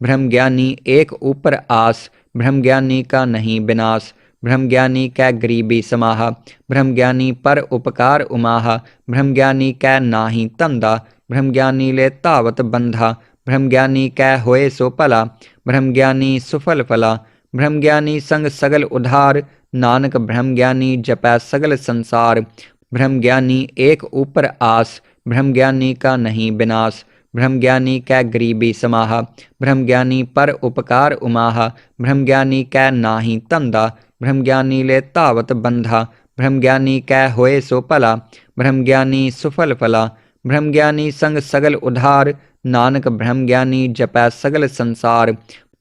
ब्रह्मज्ञानी एक ऊपर आस, ब्रह्मज्ञानी का नहीं विनाश। ब्रह्मज्ञानी कै गरीबी समाहा, ब्रह्मज्ञानी पर उपकार उमाहा। ब्रह्मज्ञानी कै नाही धंधा, ब्रह्मज्ञानी ले धावत बंधा। ब्रह्मज्ञानी कै होए सो भला, ब्रह्मज्ञानी सुफल फला। ब्रह्मज्ञानी संग सगल उधार, नानक ब्रह्मज्ञानी जपै सगल संसार। ब्रह्मज्ञानी एक ऊपर आस, ब्रह्मज्ञानी का नहीं विनाश। ब्रह्मज्ञानी कै गरीबी समाहा, ब्रह्मज्ञानी पर उपकार उमाहा। ब्रह्मज्ञानी कै नाही धंधा, ब्रह्मज्ञानी ले धावत बंधा। ब्रह्मज्ञानी कै होए सो भला, ब्रह्मज्ञानी सुफल फला। ब्रह्मज्ञानी संग सगल उधार, नानक ब्रह्मज्ञानी जपै सगल संसार।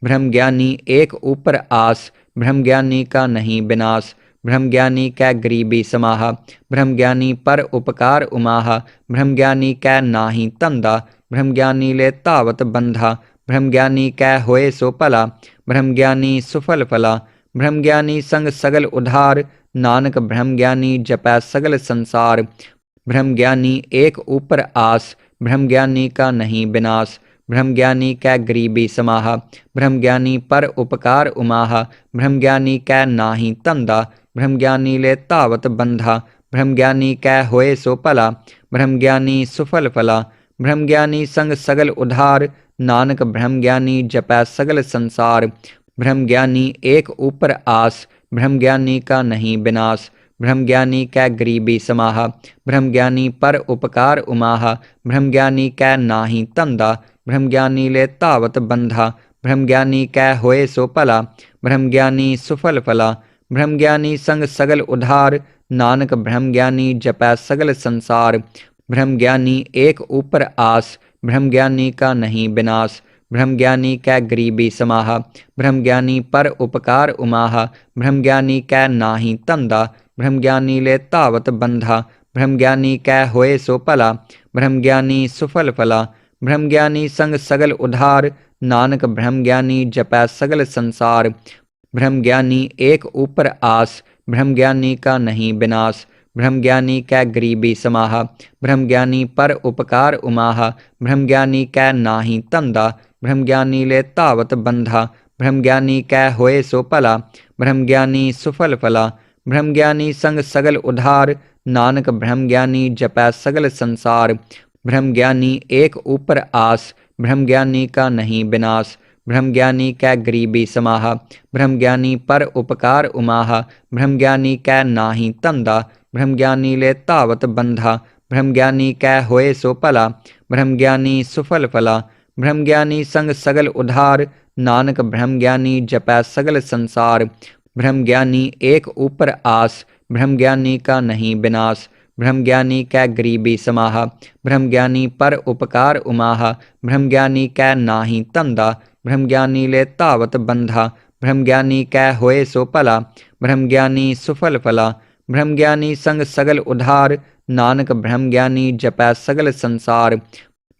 ब्रह्मज्ञानी एक ऊपर आस, ब्रह्मज्ञानी का नहीं विनाश। ब्रह्मज्ञानी कै गरीबी समाहा, ब्रह्मज्ञानी पर उपकार उमाहा। ब्रह्मज्ञानी कै नाही धंधा, ब्रह्मज्ञानी ले धावत बंधा। ब्रह्मज्ञानी कै होए सो भला, ब्रह्मज्ञानी सुफल फला। ब्रह्मज्ञानी संग सगल उधार, नानक ब्रह्मज्ञानी जपै सगल संसार। ब्रह्मज्ञानी एक ऊपर आस, ब्रह्मज्ञानी का नहीं विनाश। ब्रह्मज्ञानी कै गरीबी समाहा, ब्रह्मज्ञानी पर उपकार उमाहा। ब्रह्मज्ञानी कै नाही धंधा, ब्रह्मज्ञानी ले धावत बंधा। ब्रह्मज्ञानी कै होए सो भला, ब्रह्मज्ञानी सुफल फला। ब्रह्मज्ञानी संग सगल उधार, नानक ब्रह्मज्ञानी जपै सगल संसार। ब्रह्मज्ञानी एक ऊपर आस, ब्रह्मज्ञानी का नहीं विनाश। ब्रह्मज्ञानी कै गरीबी समाहा, ब्रह्मज्ञानी पर उपकार उमाहा। ब्रह्मज्ञानी कै नाही धंधा, ब्रह्मज्ञानी ले धावत बंधा। ब्रह्मज्ञानी कै होए सो भला, ब्रह्मज्ञानी सुफल फला। ब्रह्मज्ञानी संग सगल उधार, नानक ब्रह्मज्ञानी जपै सगल संसार। ब्रह्मज्ञानी एक ऊपर आस, ब्रह्मज्ञानी का नहीं विनाश। ब्रह्मज्ञानी कै गरीबी समाहा, ब्रह्मज्ञानी पर उपकार उमाहा। ब्रह्मज्ञानी कै नाही धंधा, ब्रह्मज्ञानी ले धावत बंधा। ब्रह्मज्ञानी कै होए सो भला, ब्रह्मज्ञानी सुफल फला। ब्रह्मज्ञानी संग सगल उधार, नानक ब्रह्मज्ञानी जपै सगल संसार। ब्रह्मज्ञानी एक ऊपर आस, ब्रह्मज्ञानी का नहीं विनाश। ब्रह्मज्ञानी कै गरीबी समाहा, ब्रह्मज्ञानी पर उपकार उमाहा। ब्रह्मज्ञानी कै नाही धंधा, ब्रह्मज्ञानी ले धावत बंधा। ब्रह्मज्ञानी कै होए सो भला, ब्रह्मज्ञानी सुफल फला। ब्रह्मज्ञानी संग सगल उधार, नानक ब्रह्मज्ञानी जपै सगल संसार। ब्रह्मज्ञानी एक ऊपर आस, ब्रह्मज्ञानी का नहीं विनाश। ब्रह्मज्ञानी कै गरीबी समाहा, ब्रह्मज्ञानी पर उपकार उमाहा। ब्रह्मज्ञानी कै नाही धंधा, ब्रह्मज्ञानी ले धावत बंधा। ब्रह्मज्ञानी कै होए सो भला, ब्रह्मज्ञानी सुफल फला। ब्रह्मज्ञानी संग सगल उधार, नानक ब्रह्मज्ञानी जपै सगल संसार। ब्रह्मज्ञानी एक ऊपर आस, ब्रह्मज्ञानी का नहीं विनाश। ब्रह्मज्ञानी कै गरीबी समाहा, ब्रह्मज्ञानी पर उपकार उमाहा। ब्रह्मज्ञानी कै नाही धंधा, ब्रह्मज्ञानी ले धावत बंधा। ब्रह्मज्ञानी कै होए सो भला, ब्रह्मज्ञानी सुफल फला। ब्रह्मज्ञानी संग सगल उधार, नानक ब्रह्मज्ञानी जपै सगल संसार।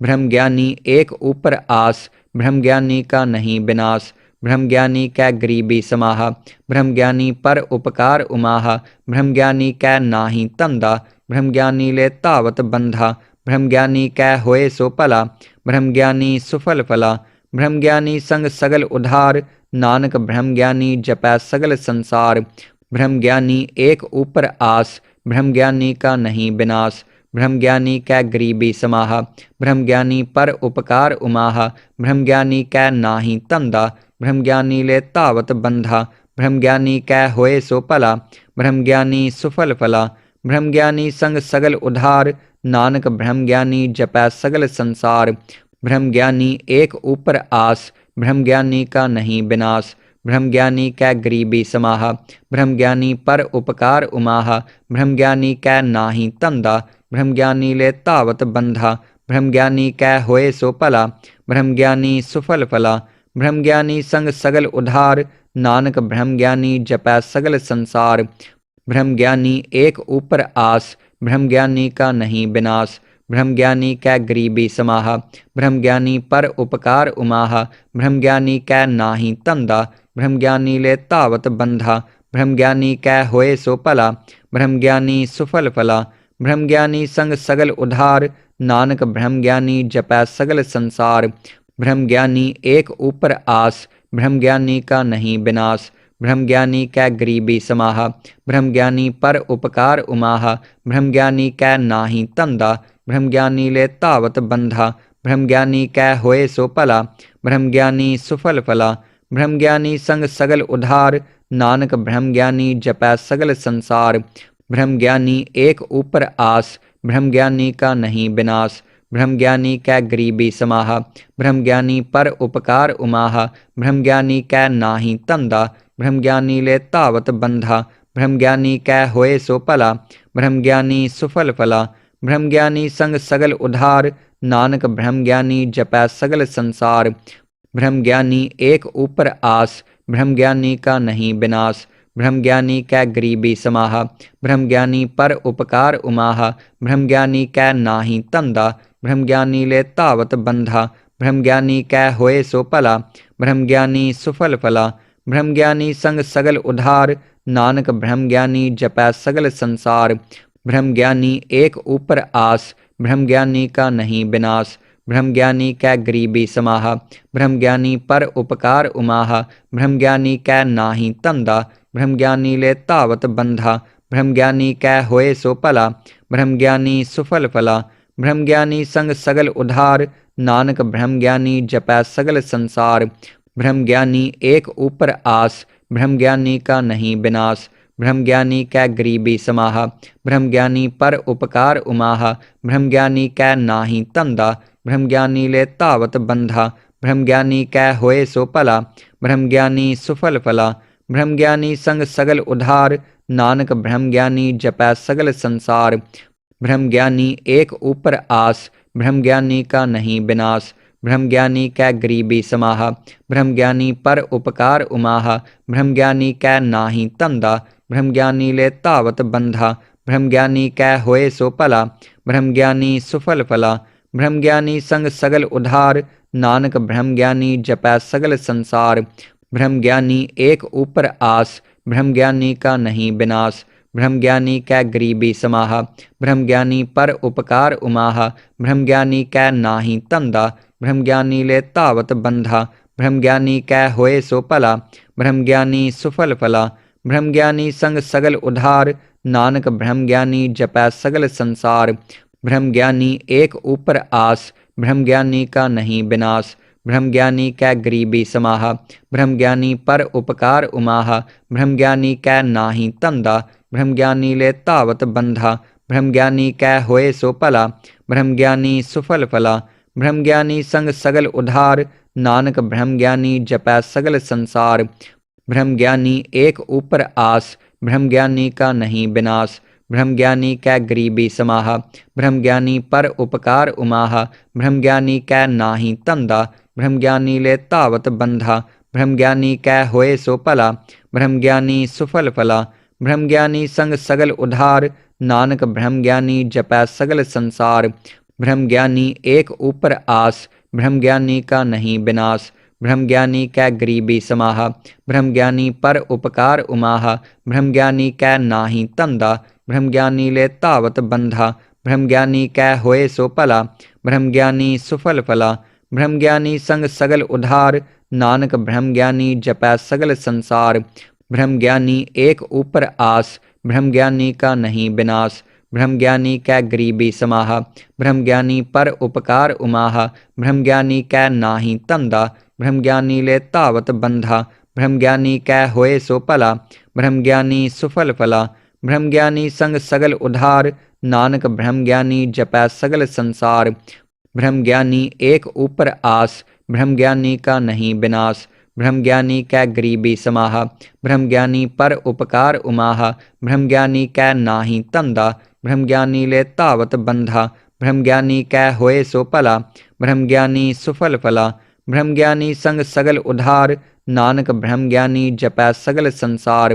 ब्रह्मज्ञानी एक ऊपर आस, ब्रह्मज्ञानी का नहीं विनाश। ब्रह्मज्ञानी कै गरीबी समाहा, ब्रह्मज्ञानी पर उपकार उमाहा। ब्रह्मज्ञानी कै नाही धंधा, ब्रह्मज्ञानी ले धावत बंधा। ब्रह्मज्ञानी कै होए सो भला, ब्रह्मज्ञानी सुफल फला। ब्रह्मज्ञानी संग सगल उधार, नानक ब्रह्मज्ञानी जपै सगल संसार। ब्रह्मज्ञानी एक ऊपर आस, ब्रह्मज्ञानी का नहीं विनाश। ब्रह्मज्ञानी कै गरीबी समाहा, ब्रह्मज्ञानी पर उपकार उमाहा। ब्रह्मज्ञानी कै नाही धंधा, ब्रह्मज्ञानी ले धावत बंधा। ब्रह्मज्ञानी कै होए सो भला, ब्रह्मज्ञानी सुफल फला। ब्रह्मज्ञानी संग सगल उधार, नानक ब्रह्मज्ञानी जपै सगल संसार। ब्रह्मज्ञानी एक ऊपर आस, ब्रह्मज्ञानी का नहीं विनाश। ब्रह्मज्ञानी कै गरीबी समाहा, ब्रह्मज्ञानी पर उपकार उमाहा। ब्रह्मज्ञानी कै नाही धंधा, ब्रह्मज्ञानी ले धावत बंधा। ब्रह्मज्ञानी कै होए सो भला, ब्रह्मज्ञानी सुफल फला। ब्रह्मज्ञानी संग सगल उधार, नानक ब्रह्मज्ञानी जपै सगल संसार। ब्रह्मज्ञानी एक ऊपर आस, ब्रह्मज्ञानी का नहीं विनाश। ब्रह्मज्ञानी कै गरीबी समाहा, ब्रह्मज्ञानी पर उपकार उमाहा। ब्रह्मज्ञानी कै नाही धंधा, ब्रह्मज्ञानी ले धावत बंधा। ब्रह्मज्ञानी कै होए सो भला, ब्रह्मज्ञानी सुफल फला। ब्रह्मज्ञानी संग सगल उधार, नानक ब्रह्मज्ञानी जपै सगल संसार। ब्रह्म ज्ञानी एक ऊपर आस, ब्रह्म ज्ञानी का नहीं विनाश। ब्रह्म ज्ञानी कै गरीबी समाहा, ब्रह्म ज्ञानी पर उपकार उमाहा। ब्रह्म ज्ञानी कै नाही धंधा, ब्रह्म ज्ञानी ले धावत बंधा। ब्रह्म ज्ञानी कै होए सो भला, ब्रह्म ज्ञानी सुफल फला। ब्रह्म ज्ञानी संग सगल उधार, नानक ब्रह्म ज्ञानी जपै सगल संसार। ब्रह्म ज्ञानी एक ऊपर आस, ब्रह्म ज्ञानी का नहीं विनाश। ब्रह्म ज्ञानी कै गरीबी समाहा, ब्रह्म ज्ञानी पर उपकार उमाहा। ब्रह्म ज्ञानी कै नाही धंधा, ब्रह्म ज्ञानी ले धावत बंधा। ब्रह्म ज्ञानी कै होए सो भला, ब्रह्म ज्ञानी सुफल फला। ब्रह्म ज्ञानी संग सगल उधार, नानक ब्रह्म ज्ञानी जपै सगल संसार। ब्रह्म ज्ञानी एक ऊपर आस, ब्रह्म ज्ञानी का नहीं विनाश। ब्रह्म ज्ञानी कै गरीबी समाहा, ब्रह्म ज्ञानी पर उपकार उमाहा। ब्रह्म ज्ञानी कै नाही धंधा, ब्रह्म ज्ञानी ले धावत बंधा। ब्रह्म ज्ञानी कै होए सो भला, ब्रह्म ज्ञानी सुफल फला। ब्रह्म ज्ञानी संग सगल उधार, नानक ब्रह्म ज्ञानी जपै सगल संसार। ब्रह्म ज्ञानी एक ऊपर आस, ब्रह्म ज्ञानी का नहीं विनाश। ब्रह्म ज्ञानी कै गरीबी समाहा, ब्रह्म ज्ञानी पर उपकार उमाहा। ब्रह्म ज्ञानी कै नाही धंधा, ब्रह्म ज्ञानी ले धावत बंधा। ब्रह्म ज्ञानी कै होए सो भला, ब्रह्म ज्ञानी सुफल फला। ब्रह्म ज्ञानी संग सगल उधार, नानक ब्रह्म ज्ञानी जपै सगल संसार। ब्रह्म ज्ञानी एक ऊपर आस, ब्रह्म ज्ञानी का नहीं विनाश। ब्रह्म ज्ञानी कै गरीबी समाहा, ब्रह्म ज्ञानी पर उपकार उमाहा। ब्रह्म ज्ञानी कै नाही धंधा, ब्रह्म ज्ञानी ले धावत बंधा। ब्रह्म ज्ञानी कै होए सो भला, ब्रह्म ज्ञानी सुफल फला। ब्रह्म ज्ञानी संग सगल उधार, नानक ब्रह्म ज्ञानी जपै सगल संसार। ब्रह्म ज्ञानी एक ऊपर आस, ब्रह्म ज्ञानी का नहीं विनाश। ब्रह्म ज्ञानी कै गरीबी समाहा, ब्रह्म ज्ञानी पर उपकार उमाहा। ब्रह्म ज्ञानी कै नाही धंधा, ब्रह्म ज्ञानी ले धावत बंधा। ब्रह्म ज्ञानी कै होए सो भला, ब्रह्म ज्ञानी सुफल फला। ब्रह्म ज्ञानी संग सगल उधार, नानक ब्रह्म ज्ञानी जपै सगल संसार। ब्रह्म ज्ञानी एक ऊपर आस, ब्रह्म ज्ञानी का नहीं विनाश। ब्रह्म ज्ञानी कै गरीबी समाहा, ब्रह्म ज्ञानी पर उपकार उमाहा। ब्रह्म ज्ञानी कै नाही धंधा, ब्रह्म ज्ञानी ले धावत बंधा। ब्रह्म ज्ञानी कै होए सो भला, ब्रह्म ज्ञानी सुफल फला। ब्रह्म ज्ञानी संग सगल उधार, नानक ब्रह्म ज्ञानी जपै सगल संसार। ब्रह्म ज्ञानी एक ऊपर आस, ब्रह्म ज्ञानी का नहीं विनाश। ब्रह्म ज्ञानी कै गरीबी समाहा, ब्रह्म ज्ञानी पर उपकार उमाहा। ब्रह्म ज्ञानी कै नाही धंधा, ब्रह्म ज्ञानी ले धावत बंधा। ब्रह्म ज्ञानी कै होए सो भला, ब्रह्म ज्ञानी सुफल फला। ब्रह्म ज्ञानी संग सगल उधार, नानक ब्रह्म ज्ञानी जपै सगल संसार। ब्रह्म ज्ञानी एक ऊपर आस, ब्रह्म ज्ञानी का नहीं विनाश। ब्रह्म ज्ञानी कै गरीबी समाहा, ब्रह्म ज्ञानी पर उपकार उमाहा। ब्रह्म ज्ञानी कै नाही धंधा, ब्रह्म ज्ञानी ले धावत बंधा। ब्रह्म ज्ञानी कै होए सो भला, ब्रह्म ज्ञानी सुफल फला। ब्रह्म ज्ञानी संग सगल उधार, नानक ब्रह्म ज्ञानी जपै सगल संसार। ब्रह्म ज्ञानी एक ऊपर आस, ब्रह्म ज्ञानी का नहीं विनाश। ब्रह्म ज्ञानी कै गरीबी समाहा, ब्रह्म ज्ञानी पर उपकार उमाहा। ब्रह्म ज्ञानी कै नाही धंधा, ब्रह्म ज्ञानी ले धावत बंधा। ब्रह्म ज्ञानी कै होए सो भला, ब्रह्म ज्ञानी सुफल फला। ब्रह्म ज्ञानी संग सगल उधार, नानक ब्रह्म ज्ञानी जपै सगल संसार। ब्रह्म ज्ञानी एक ऊपर आस, ब्रह्म ज्ञानी का नहीं विनाश। ब्रह्म ज्ञानी कै गरीबी समाहा, ब्रह्म ज्ञानी पर उपकार उमाहा। ब्रह्म ज्ञानी कै नाही धंधा, ब्रह्म ज्ञानी ले धावत बंधा। ब्रह्म ज्ञानी कै होए सो भला, ब्रह्म ज्ञानी सुफल फला। ब्रह्म ज्ञानी संग सगल उधार, नानक ब्रह्म ज्ञानी जपै सगल संसार। ब्रह्म ज्ञानी एक ऊपर आस, ब्रह्म ज्ञानी का नहीं विनाश। ब्रह्म ज्ञानी कै गरीबी समाहा, ब्रह्म ज्ञानी पर उपकार उमाहा। ब्रह्म ज्ञानी कै नाही धंधा, ब्रह्म ज्ञानी ले धावत बंधा। ब्रह्म ज्ञानी कै होए सो भला, ब्रह्म ज्ञानी सुफल फला। ब्रह्म ज्ञानी संग सगल उधार, नानक ब्रह्म ज्ञानी जपै सगल संसार।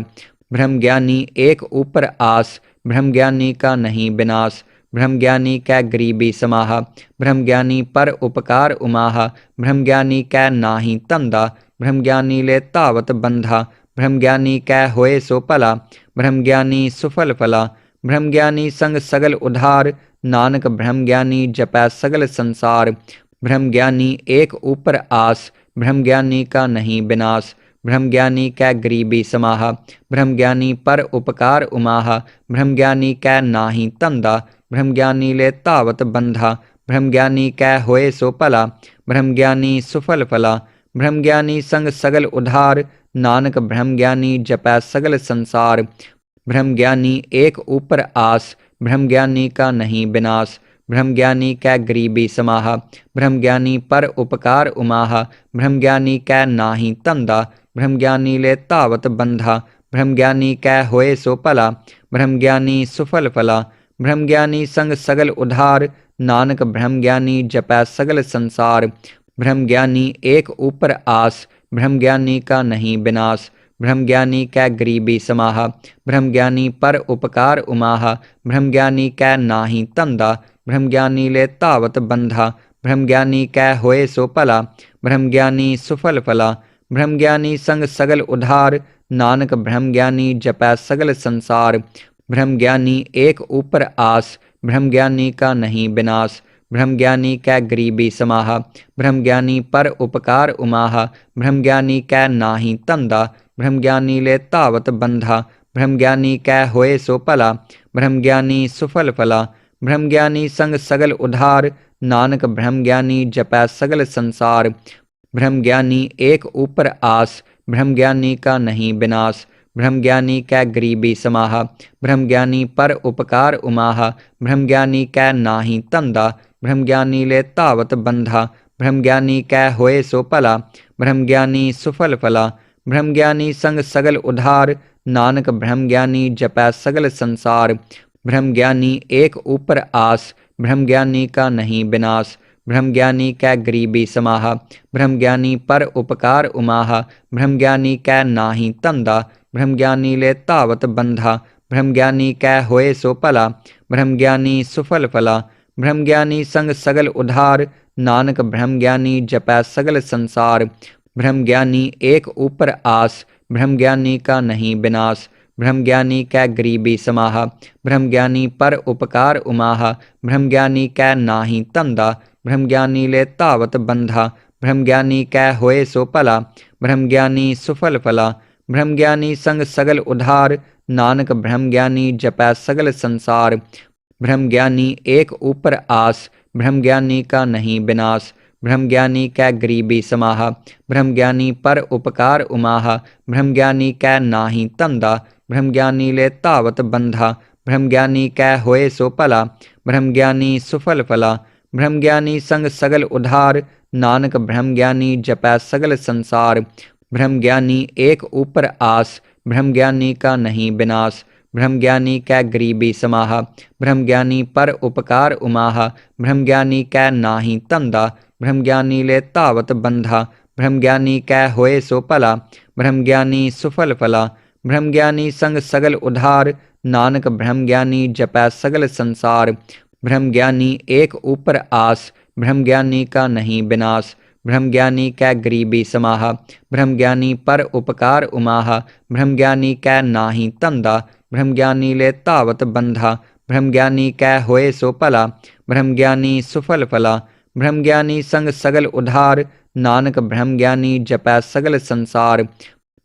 ब्रह्म ज्ञानी एक ऊपर आस, ब्रह्म ज्ञानी का नहीं विनाश। ब्रह्म ज्ञानी कै गरीबी समाहा, ब्रह्म ज्ञानी पर उपकार उमाहा। ब्रह्म ज्ञानी कै नाही धंधा, ब्रह्म ज्ञानी ले धावत बंधा। ब्रह्म ज्ञानी कै होए सो भला, ब्रह्म ज्ञानी सुफल फला। ब्रह्म ज्ञानी संग सगल उधार, नानक ब्रह्म ज्ञानी जपै सगल संसार। ब्रह्म ज्ञानी एक ऊपर आस, ब्रह्म ज्ञानी का नहीं विनाश। ब्रह्म ज्ञानी कै गरीबी समाहा, ब्रह्म ज्ञानी पर उपकार उमाहा। ब्रह्म ज्ञानी कै नाही धंधा, ब्रह्म ज्ञानी ले धावत बंधा। ब्रह्म ज्ञानी कै होए सो भला, ब्रह्म ज्ञानी सुफल फला। ब्रह्म ज्ञानी संग सगल उधार, नानक ब्रह्म ज्ञानी जपै सगल संसार। ब्रह्म ज्ञानी एक ऊपर आस, ब्रह्म ज्ञानी का नहीं विनाश। ब्रह्म ज्ञानी कै गरीबी समाहा, ब्रह्म ज्ञानी पर उपकार उमाहा। ब्रह्म ज्ञानी कै नाही धंधा, ब्रह्म ज्ञानी ले धावत बंधा। ब्रह्म ज्ञानी कै होए सो भला, ब्रह्म ज्ञानी सुफल फला। ब्रह्म ज्ञानी संग सगल उधार, नानक ब्रह्म ज्ञानी जपै सगल संसार। ब्रह्म ज्ञानी एक ऊपर आस, ब्रह्म ज्ञानी का नहीं विनाश। ब्रह्म ज्ञानी कै गरीबी समाहा, ब्रह्म ज्ञानी पर उपकार उमाहा। ब्रह्म ज्ञानी कै नाही धंधा, ब्रह्म ज्ञानी ले धावत बंधा। ब्रह्म ज्ञानी कै होए सो भला, ब्रह्म ज्ञानी सुफल फला। ब्रह्म ज्ञानी संग सगल उधार, नानक ब्रह्म ज्ञानी जपै सगल संसार। ब्रह्म ज्ञानी एक ऊपर आस, ब्रह्म ज्ञानी का नहीं विनाश। ब्रह्म ज्ञानी कै गरीबी समाहा, ब्रह्म ज्ञानी पर उपकार उमाहा। ब्रह्म ज्ञानी कै नाही धंधा, ब्रह्म ज्ञानी ले धावत बंधा। ब्रह्म ज्ञानी कै होए सो भला, ब्रह्म ज्ञानी सुफल फला। ब्रह्म ज्ञानी संग सगल उधार, नानक ब्रह्म ज्ञानी जपै सगल संसार। ब्रह्म ज्ञानी एक ऊपर आस, ब्रह्म ज्ञानी का नहीं विनाश। ब्रह्म ज्ञानी कै गरीबी समाहा, ब्रह्म ज्ञानी पर उपकार उमाहा। ब्रह्म ज्ञानी कै नाही धंधा, ब्रह्म ज्ञानी ले धावत बंधा। ब्रह्म ज्ञानी कै होए सो भला, ब्रह्म ज्ञानी सुफल फला। ब्रह्म ज्ञानी संग सगल उधार, नानक ब्रह्म ज्ञानी जपै सगल संसार। ब्रह्म ज्ञानी एक ऊपर आस, ब्रह्म ज्ञानी का नहीं विनाश। ब्रह्म ज्ञानी कै गरीबी समाहा, ब्रह्म ज्ञानी पर उपकार उमाहा। ब्रह्म ज्ञानी कै नाही धंधा, ब्रह्म ज्ञानी ले धावत बंधा। ब्रह्म ज्ञानी कै होए सो भला, ब्रह्म ज्ञानी सुफल फला। ब्रह्म ज्ञानी संग सगल उधार, नानक ब्रह्म ज्ञानी जपै सगल संसार। ब्रह्म ज्ञानी एक ऊपर आस, ब्रह्म ज्ञानी का नहीं विनाश। ब्रह्म ज्ञानी कै गरीबी समाहा, ब्रह्म ज्ञानी पर उपकार उमाहा। ब्रह्म ज्ञानी कै नाही धंधा, ब्रह्म ज्ञानी ले धावत बंधा। ब्रह्म ज्ञानी कै होए सो भला, ब्रह्म ज्ञानी सुफल फला। ब्रह्म ज्ञानी संग सगल उधार, नानक ब्रह्म ज्ञानी जपै सगल संसार। ब्रह्म ज्ञानी एक ऊपर आस, ब्रह्म ज्ञानी का नहीं विनाश। ब्रह्म ज्ञानी कै गरीबी समाहा, ब्रह्म ज्ञानी पर उपकार उमाहा। ब्रह्म ज्ञानी कै नाही धंधा, ब्रह्म ज्ञानी ले धावत बंधा। ब्रह्म ज्ञानी कै होए सो भला, ब्रह्म ज्ञानी सुफल फला। ब्रह्म ज्ञानी संग सगल उधार, नानक ब्रह्म ज्ञानी जपै सगल संसार। ब्रह्म ज्ञानी एक ऊपर आस, ब्रह्म ज्ञानी का नहीं विनाश। ब्रह्म ज्ञानी कै गरीबी समाहा, ब्रह्म ज्ञानी पर उपकार उमाहा। ब्रह्म ज्ञानी कै नाही धंधा, ब्रह्म ज्ञानी ले धावत बंधा। ब्रह्म ज्ञानी कै होए सो भला, ब्रह्म ज्ञानी सुफल फला। ब्रह्म ज्ञानी संग सगल उधार, नानक ब्रह्म ज्ञानी जपै सगल संसार। ब्रह्म ज्ञानी एक ऊपर आस, ब्रह्म ज्ञानी का नहीं विनाश। ब्रह्म ज्ञानी कै गरीबी समाहा, ब्रह्म ज्ञानी पर उपकार उमाहा। ब्रह्म ज्ञानी कै नाही धंधा, ब्रह्म ज्ञानी ले धावत बंधा। ब्रह्म ज्ञानी कै होए सो भला, ब्रह्म ज्ञानी सुफल फला। ब्रह्म ज्ञानी संग सगल उधार, नानक ब्रह्म ज्ञानी जपै सगल संसार।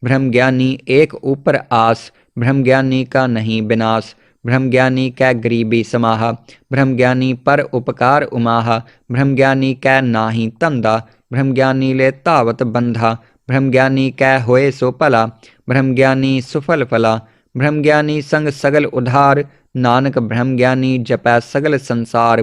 ब्रह्म ज्ञानी एक ऊपर आस, ब्रह्म ज्ञानी का नहीं विनाश। ब्रह्म ज्ञानी कै गरीबी समाहा, ब्रह्म ज्ञानी पर उपकार उमाहा। ब्रह्म ज्ञानी कै नाही धंधा, ब्रह्म ज्ञानी ले धावत बंधा। ब्रह्म ज्ञानी कै होए सो भला, ब्रह्म ज्ञानी सुफल फला। ब्रह्म ज्ञानी संग सगल उधार, नानक ब्रह्म ज्ञानी जपै सगल संसार।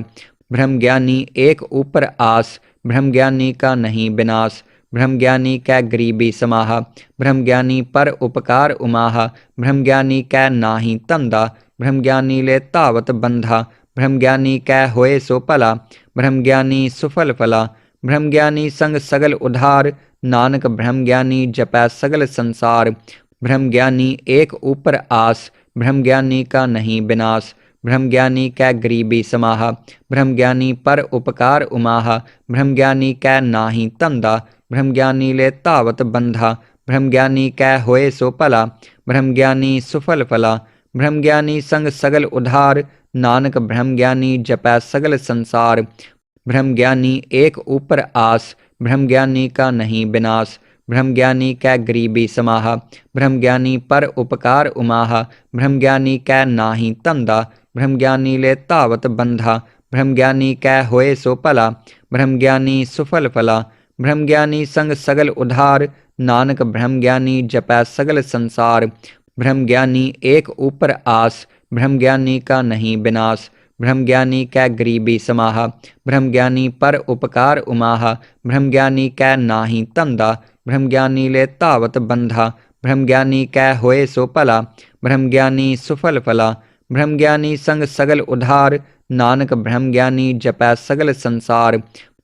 ब्रह्म ज्ञानी एक ऊपर आस, ब्रह्म ज्ञानी का नहीं विनाश। ब्रह्म ज्ञानी कै गरीबी समाहा, ब्रह्म ज्ञानी पर उपकार उमाहा। ब्रह्म ज्ञानी कै नाही धंधा, ब्रह्म ज्ञानी ले धावत बंधा। ब्रह्म ज्ञानी कै होए सो भला, ब्रह्म ज्ञानी सुफल फला। ब्रह्म ज्ञानी संग सगल उधार, नानक ब्रह्म ज्ञानी जपै सगल संसार। ब्रह्म ज्ञानी एक ऊपर आस, ब्रह्म ज्ञानी का नहीं विनाश। ब्रह्म ज्ञानी कै गरीबी समाहा, ब्रह्म ज्ञानी पर उपकार उमाहा। ब्रह्म ज्ञानी कै नाही धंधा, ब्रह्म ज्ञानी ले धावत बंधा। ब्रह्म ज्ञानी कै होए सो भला, ब्रह्म ज्ञानी सुफल फला। ब्रह्म ज्ञानी संग सगल उधार, नानक ब्रह्म ज्ञानी जपै सगल संसार। ब्रह्म ज्ञानी एक ऊपर आस, ब्रह्म ज्ञानी का नहीं विनाश। ब्रह्म ज्ञानी कै गरीबी समाहा, ब्रह्म ज्ञानी पर उपकार उमाहा। ब्रह्म ज्ञानी कै नाही धंधा, ब्रह्म ज्ञानी ले धावत बंधा। ब्रह्म ज्ञानी कै होए सो भला, ब्रह्म ज्ञानी सुफल फला। ब्रह्म ज्ञानी संग सगल उधार, नानक ब्रह्म ज्ञानी जपै सगल संसार। ब्रह्म ज्ञानी एक ऊपर आस, ब्रह्म ज्ञानी का नहीं विनाश। ब्रह्म ज्ञानी कै गरीबी समाहा, ब्रह्म ज्ञानी पर उपकार उमाहा। ब्रह्म ज्ञानी कै नाही धंधा, ब्रह्म ज्ञानी ले धावत बंधा। ब्रह्म ज्ञानी कै होए सो भला, ब्रह्म ज्ञानी सुफल फला। ब्रह्म ज्ञानी संग सगल उधार, नानक ब्रह्म ज्ञानी जपै सगल संसार।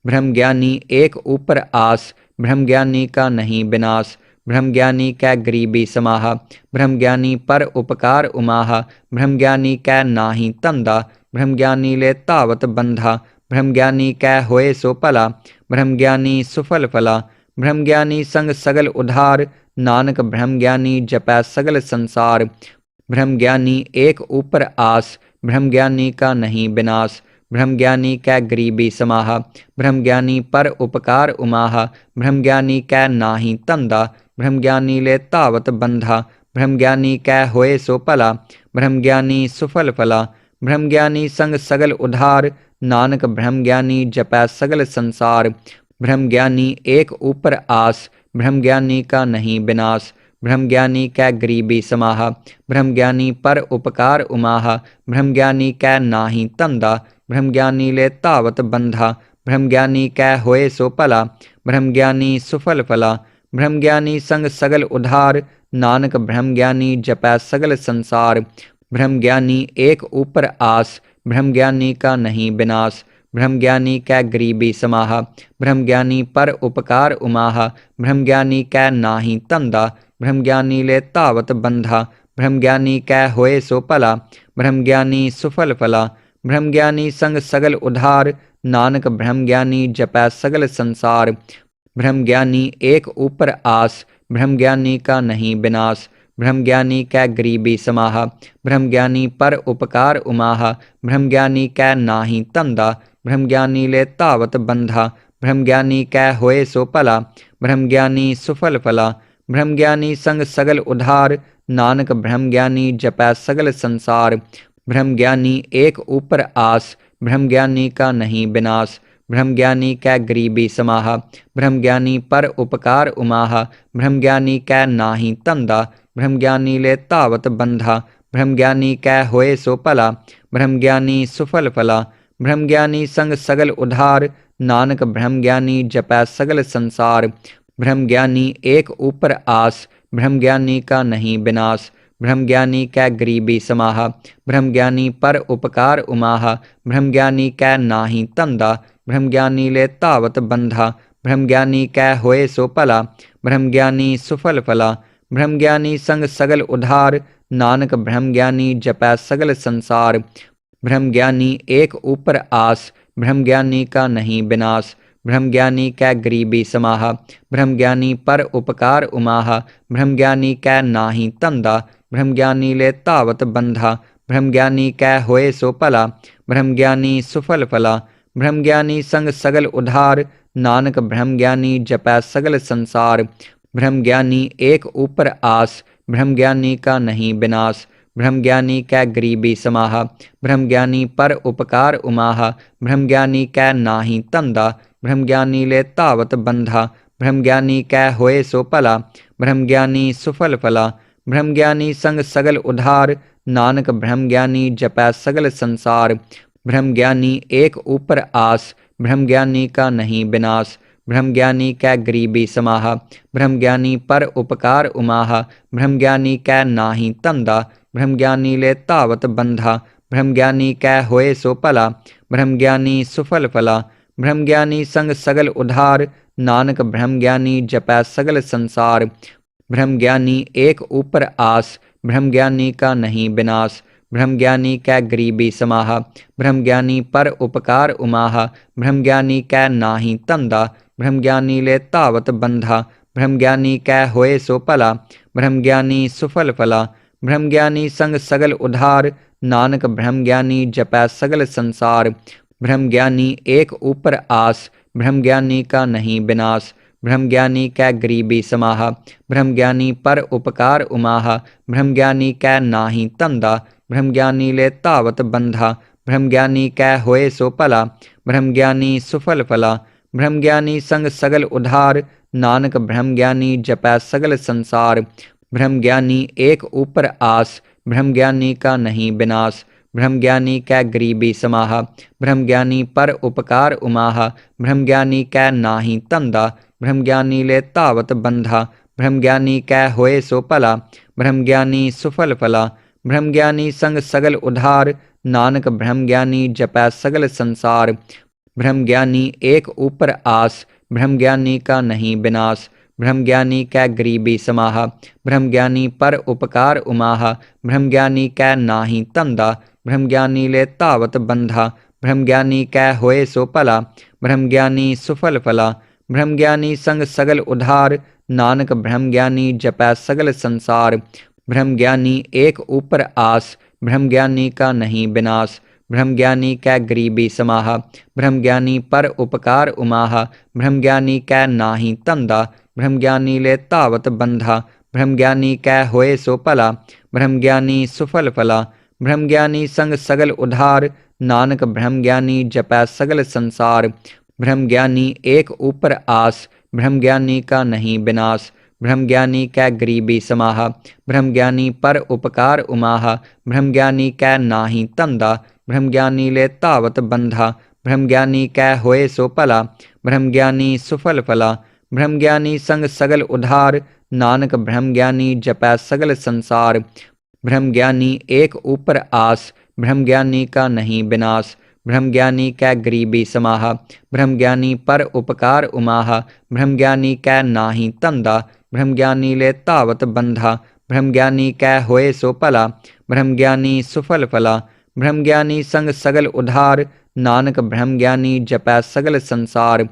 ब्रह्म ज्ञानी एक ऊपर आस, ब्रह्म ज्ञानी का नहीं विनाश। ब्रह्म ज्ञानी कै गरीबी समाहा, ब्रह्म ज्ञानी पर उपकार उमाहा। ब्रह्म ज्ञानी कै नाही धंधा, ब्रह्म ज्ञानी ले धावत बंधा। ब्रह्म ज्ञानी कै होए सो भला, ब्रह्म ज्ञानी सुफल फला। ब्रह्म ज्ञानी संग सगल उधार, नानक ब्रह्म ज्ञानी जपै सगल संसार। ब्रह्म ज्ञानी एक ऊपर आस, ब्रह्म ज्ञानी का नहीं विनाश। ब्रह्म ज्ञानी कै गरीबी समाहा, ब्रह्म ज्ञानी पर उपकार उमाहा। ब्रह्म ज्ञानी कै नाही धंधा, ब्रह्म ज्ञानी ले धावत बंधा। ब्रह्म ज्ञानी कै होए सो भला, ब्रह्म ज्ञानी सुफल फला। ब्रह्म ज्ञानी संग सगल उधार, नानक ब्रह्म ज्ञानी जपै सगल संसार। ब्रह्म ज्ञानी एक ऊपर आस, ब्रह्म ज्ञानी का नहीं विनाश। ब्रह्म ज्ञानी कै गरीबी समाहा, ब्रह्म ज्ञानी पर उपकार उमाहा। ब्रह्म ज्ञानी कै नाही धंधा, ब्रह्म ज्ञानी ले धावत बंधा। ब्रह्म ज्ञानी कै होए सो भला, ब्रह्म ज्ञानी सुफल फला। ब्रह्म ज्ञानी संग सगल उधार, नानक ब्रह्म ज्ञानी जपै सगल संसार। ब्रह्म ज्ञानी एक ऊपर आस, ब्रह्म ज्ञानी का नहीं विनाश। ब्रह्म ज्ञानी कै गरीबी समाहा, ब्रह्म ज्ञानी पर उपकार उमाहा। ब्रह्म ज्ञानी कै नाही धंधा, ब्रह्म ज्ञानी ले धावत बंधा। ब्रह्म ज्ञानी कै होए सो भला, ब्रह्म ज्ञानी सुफल फला। ब्रह्म ज्ञानी संग सगल उधार, नानक ब्रह्म ज्ञानी जपै सगल संसार। ब्रह्म ज्ञानी एक ऊपर आस, ब्रह्म ज्ञानी का नहीं विनाश। ब्रह्म ज्ञानी कै गरीबी समाहा, ब्रह्म ज्ञानी पर उपकार उमाहा। ब्रह्म ज्ञानी कै नाही धंधा, ब्रह्म ज्ञानी ले धावत बंधा। ब्रह्म ज्ञानी कै होए सो भला, ब्रह्म ज्ञानी सुफल फला। ब्रह्म ज्ञानी संग सगल उधार, नानक ब्रह्म ज्ञानी जपै सगल संसार। ब्रह्म ज्ञानी एक ऊपर आस, ब्रह्म ज्ञानी का नहीं विनाश। ब्रह्म ज्ञानी कै गरीबी समाहा, ब्रह्म ज्ञानी पर उपकार उमाहा। ब्रह्म ज्ञानी कै नाही धंधा, ब्रह्म ज्ञानी ले धावत बंधा। ब्रह्म ज्ञानी कै होए सो भला, ब्रह्म ज्ञानी सुफल फला। ब्रह्म ज्ञानी संग सगल उधार, नानक ब्रह्म ज्ञानी जपै सगल संसार। ब्रह्म ज्ञानी एक ऊपर आस, ब्रह्म ज्ञानी का नहीं विनाश। ब्रह्म ज्ञानी कै गरीबी समाहा, ब्रह्म ज्ञानी पर उपकार उमाहा। ब्रह्म ज्ञानी कै नाही धंधा, ब्रह्म ज्ञानी ले धावत बंधा। ब्रह्म ज्ञानी कै होए सो भला, ब्रह्म ज्ञानी सुफल फला। ब्रह्म ज्ञानी संग सगल उधार, नानक ब्रह्म ज्ञानी जपै सगल संसार। ब्रह्म ज्ञानी एक ऊपर आस, ब्रह्म ज्ञानी का नहीं विनाश। ब्रह्म ज्ञानी कै गरीबी समाहा, ब्रह्म ज्ञानी पर उपकार उमाहा। ब्रह्म ज्ञानी कै नाही धंधा, ब्रह्म ज्ञानी ले धावत बंधा। ब्रह्म ज्ञानी कै होए सो भला, ब्रह्म ज्ञानी सुफल फला। ब्रह्म ज्ञानी संग सगल उधार, नानक ब्रह्म ज्ञानी जपै सगल संसार। ब्रह्म ज्ञानी एक ऊपर आस, ब्रह्म ज्ञानी का नहीं विनाश। ब्रह्म ज्ञानी कै गरीबी समाहा, ब्रह्म ज्ञानी पर उपकार उमाहा। ब्रह्म ज्ञानी कै नाही धंधा, ब्रह्म ज्ञानी ले धावत बंधा। ब्रह्म ज्ञानी कै होए सो भला, ब्रह्म ज्ञानी सुफल फला। ब्रह्म ज्ञानी संग सगल उधार, नानक ब्रह्म ज्ञानी जपै सगल संसार। ब्रह्म ज्ञानी एक ऊपर आस, ब्रह्म ज्ञानी का नहीं विनाश। ब्रह्म ज्ञानी कै गरीबी समाहा, ब्रह्म ज्ञानी पर उपकार उमाहा। ब्रह्म ज्ञानी कै नाही धंधा, ब्रह्म ज्ञानी ले धावत बंधा। ब्रह्म ज्ञानी कै होए सो भला, ब्रह्म ज्ञानी सुफल फला। ब्रह्म ज्ञानी संग सगल उधार, नानक ब्रह्म ज्ञानी जपै सगल संसार। ब्रह्म ज्ञानी एक ऊपर आस, ब्रह्म ज्ञानी का नहीं विनाश। ब्रह्म ज्ञानी कै गरीबी समाहा, ब्रह्म ज्ञानी पर उपकार उमाहा। ब्रह्म ज्ञानी कै नाही धंधा, ब्रह्म ज्ञानी ले धावत बंधा। ब्रह्म ज्ञानी कै होए सो भला, ब्रह्म ज्ञानी सुफल फला। ब्रह्म ज्ञानी संग सगल उधार, नानक ब्रह्म ज्ञानी जपै सगल संसार। ब्रह्म ज्ञानी एक ऊपर आस, ब्रह्म ज्ञानी का नहीं विनाश। ब्रह्म ज्ञानी कै गरीबी समाहा, ब्रह्म ज्ञानी पर उपकार उमाहा। ब्रह्म ज्ञानी कै नाही तंदा, ब्रह्म ज्ञानी ले तावत बंधा। ब्रह्म ज्ञानी कै होए सो भला, ब्रह्म ज्ञानी सुफल फला। ब्रह्म ज्ञानी संग सगल उधार, नानक ब्रह्म ज्ञानी जपै सगल संसार। ब्रह्म ज्ञानी एक ऊपर आस, ब्रह्म ज्ञानी का नहीं विनाश। ब्रह्म ज्ञानी कै गरीबी समाहा, ब्रह्म ज्ञानी पर उपकार उमाहा। ब्रह्म ज्ञानी कै नाही तंदा, ब्रह्म ज्ञानी ले तावत बंधा। ब्रह्म ज्ञानी कै होए सो भला, ब्रह्म ज्ञानी सुफल फला। ब्रह्म ज्ञानी संग सगल उधार, नानक ब्रह्म ज्ञानी जपै सगल संसार। ब्रह्म ज्ञानी एक ऊपर आस, ब्रह्म ज्ञानी का नहीं विनाश। ब्रह्म ज्ञानी कै गरीबी समाहा, ब्रह्म ज्ञानी पर उपकार उमाहा। ब्रह्म ज्ञानी कै नाही तंदा, ब्रह्म ज्ञानी ले तावत बंधा। ब्रह्म ज्ञानी कै होए सो भला, ब्रह्म ज्ञानी सुफल फला। ब्रह्म ज्ञानी संग सगल उधार, नानक ब्रह्म ज्ञानी जपै सगल संसार। ब्रह्म ज्ञानी एक ऊपर आस, ब्रह्म ज्ञानी का नहीं विनाश। ब्रह्म ज्ञानी कै गरीबी समाहा, ब्रह्म ज्ञानी पर उपकार उमाहा। ब्रह्म ज्ञानी कै नाही तंदा, ब्रह्म ज्ञानी ले तावत बंधा। ब्रह्म ज्ञानी कै होए सो भला, ब्रह्म ज्ञानी सुफल फला। ब्रह्म ज्ञानी संग सगल उधार, नानक ब्रह्म ज्ञानी जपै सगल संसार। ब्रह्म ज्ञानी एक ऊपर आस, ब्रह्म ज्ञानी का नहीं विनाश। ब्रह्म ज्ञानी कै गरीबी समाहा, ब्रह्म ज्ञानी पर उपकार उमाहा। ब्रह्म ज्ञानी कै नाही तंदा, ब्रह्म ज्ञानी ले तावत बंधा। ब्रह्म ज्ञानी कै होए सो भला, ब्रह्म ज्ञानी सुफल फला। ब्रह्म ज्ञानी संग सगल उधार, नानक ब्रह्म ज्ञानी जपै सगल संसार। ब्रह्म ज्ञानी एक ऊपर आस, ब्रह्म ज्ञानी का नहीं विनाश। ब्रह्म ज्ञानी कै गरीबी समाहा, ब्रह्म ज्ञानी पर उपकार उमाहा। ब्रह्म ज्ञानी कै नाही तंदा, ब्रह्म ज्ञानी ले तावत बंधा। ब्रह्म ज्ञानी कै होए सो भला, ब्रह्म ज्ञानी सुफल फला। ब्रह्म ज्ञानी संग सगल उधार, नानक ब्रह्म ज्ञानी जपै सगल संसार।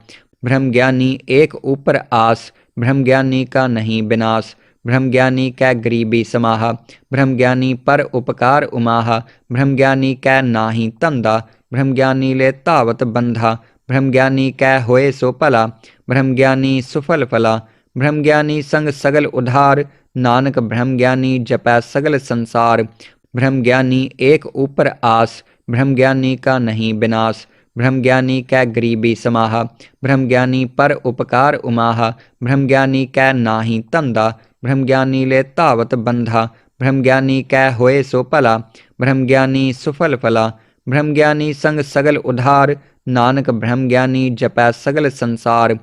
ब्रह्म ज्ञानी एक ऊपर आस, ब्रह्म ज्ञानी का नहीं विनाश। ब्रह्म ज्ञानी कै गरीबी समाहा, ब्रह्म ज्ञानी पर उपकार उमाहा। ब्रह्म ज्ञानी कै नाही तंदा, ब्रह्म ज्ञानी ले तावत बंधा। ब्रह्म ज्ञानी कै होए सो भला, ब्रह्म ज्ञानी सुफल फला। ब्रह्म ज्ञानी संग सगल उधार, नानक ब्रह्म ज्ञानी जपै सगल संसार। ब्रह्म ज्ञानी एक ऊपर आस, ब्रह्म ज्ञानी का नहीं विनाश। ब्रह्म ज्ञानी कै गरीबी समाहा, ब्रह्म ज्ञानी पर उपकार उमाहा। ब्रह्म ज्ञानी कै नाही तंदा, ब्रह्म ज्ञानी ले तावत बंधा। ब्रह्म ज्ञानी कै होए सो भला, ब्रह्म ज्ञानी सुफल फला। ब्रह्म ज्ञानी संग सगल उधार, नानक ब्रह्म ज्ञानी जपै सगल संसार।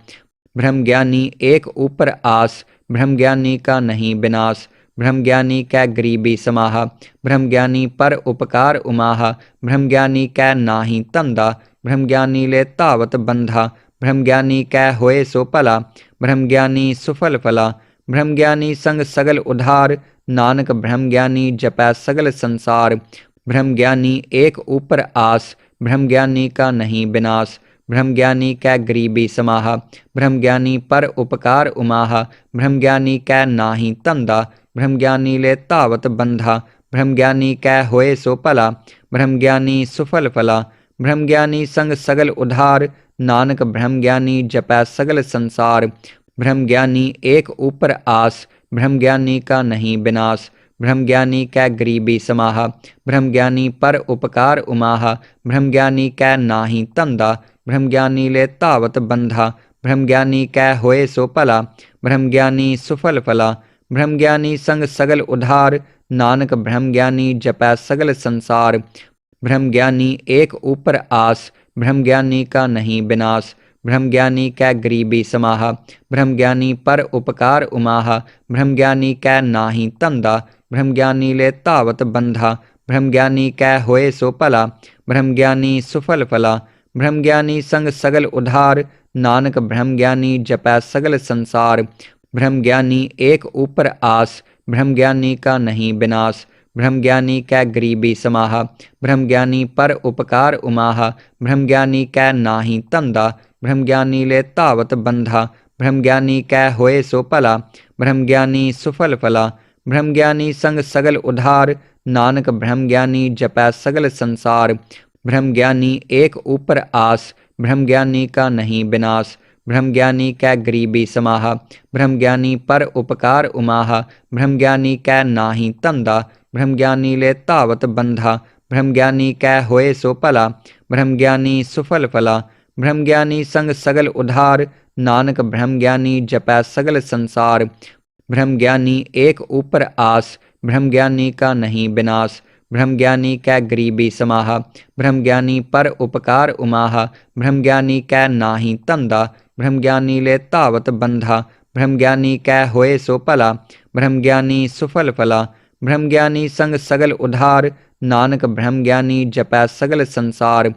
ब्रह्म ज्ञानी एक ऊपर आस, ब्रह्म ज्ञानी का नहीं विनाश। ब्रह्म ज्ञानी कै गरीबी समाहा, ब्रह्म ज्ञानी पर उपकार उमाहा। ब्रह्म ज्ञानी कै नाही तंदा, ब्रह्म ज्ञानी ले तावत बंधा। ब्रह्म ज्ञानी कै होए सो भला, ब्रह्म ज्ञानी सुफल फला। ब्रह्म ज्ञानी संग सगल उधार, नानक ब्रह्म ज्ञानी जपै सगल संसार। ब्रह्म ज्ञानी एक ऊपर आस, ब्रह्म ज्ञानी का नहीं विनाश। ब्रह्म ज्ञानी कै गरीबी समाहा, ब्रह्म ज्ञानी पर उपकार उमाहा। ब्रह्म ज्ञानी कै नाही तंदा, ब्रह्म ज्ञानी ले तावत बंधा। ब्रह्म ज्ञानी कै होए सो भला, ब्रह्म ज्ञानी सुफल फला। ब्रह्म ज्ञानी संग सगल उधार, नानक ब्रह्म ज्ञानी जपै सगल संसार। ब्रह्म ज्ञानी एक ऊपर आस, ब्रह्म ज्ञानी का नहीं विनाश। ब्रह्म ज्ञानी कै गरीबी समाहा, ब्रह्म ज्ञानी पर उपकार उमाहा। ब्रह्म ज्ञानी कै नाही तंदा, ब्रह्म ज्ञानी ले तावत बंधा। ब्रह्म ज्ञानी कै होए सो भला, ब्रह्म ज्ञानी सुफल फला। ब्रह्म ज्ञानी संग सगल उधार, नानक ब्रह्म ज्ञानी जपै सगल संसार। ब्रह्म ज्ञानी एक ऊपर आस, ब्रह्म ज्ञानी का नहीं विनाश। ब्रह्म ज्ञानी कै गरीबी समाहा, ब्रह्म ज्ञानी पर उपकार उमाहा। ब्रह्म ज्ञानी कै नाही तंदा, ब्रह्म ज्ञानी ले तावत बंधा। ब्रह्म ज्ञानी कै होए सो भला, ब्रह्म ज्ञानी सुफल फला। ब्रह्म ज्ञानी संग सगल उधार, नानक ब्रह्म ज्ञानी जपै सगल संसार। ब्रह्म ज्ञानी एक ऊपर आस, ब्रह्म ज्ञानी का नहीं विनाश। ब्रह्म ज्ञानी कै गरीबी समाहा, ब्रह्म ज्ञानी पर उपकार उमाहा। ब्रह्म ज्ञानी कै नाही तंदा, ब्रह्म ज्ञानी ले तावत बंधा। ब्रह्म ज्ञानी कै होए सो भला, ब्रह्म ज्ञानी सुफल फला। ब्रह्म ज्ञानी संग सगल उधार, नानक ब्रह्म ज्ञानी जपै सगल संसार। ब्रह्म ज्ञानी एक ऊपर आस, ब्रह्म ज्ञानी का नहीं विनाश। ब्रह्म ज्ञानी कै गरीबी समाहा, ब्रह्म ज्ञानी पर उपकार उमाहा। ब्रह्म ज्ञानी कै नाही धंधा, ब्रह्म ज्ञानी ले धावत बंधा। ब्रह्म ज्ञानी कै होए सो भला, ब्रह्म ज्ञानी सुफल फला। ब्रह्म ज्ञानी संग सगल उधार, नानक ब्रह्म ज्ञानी जपै सगल संसार। ब्रह्म ज्ञानी एक ऊपर आस, ब्रह्म ज्ञानी का नहीं विनाश। ब्रह्म ज्ञानी कै गरीबी समाहा, ब्रह्म ज्ञानी पर उपकार उमाहा। ब्रह्म ज्ञानी कै नाही धंधा, ब्रह्म ज्ञानी ले धावत बंधा। ब्रह्म ज्ञानी कै होए सो भला, ब्रह्म ज्ञानी सुफल फला। ब्रह्म ज्ञानी संग सगल उधार, नानक ब्रह्म ज्ञानी जपै सगल संसार।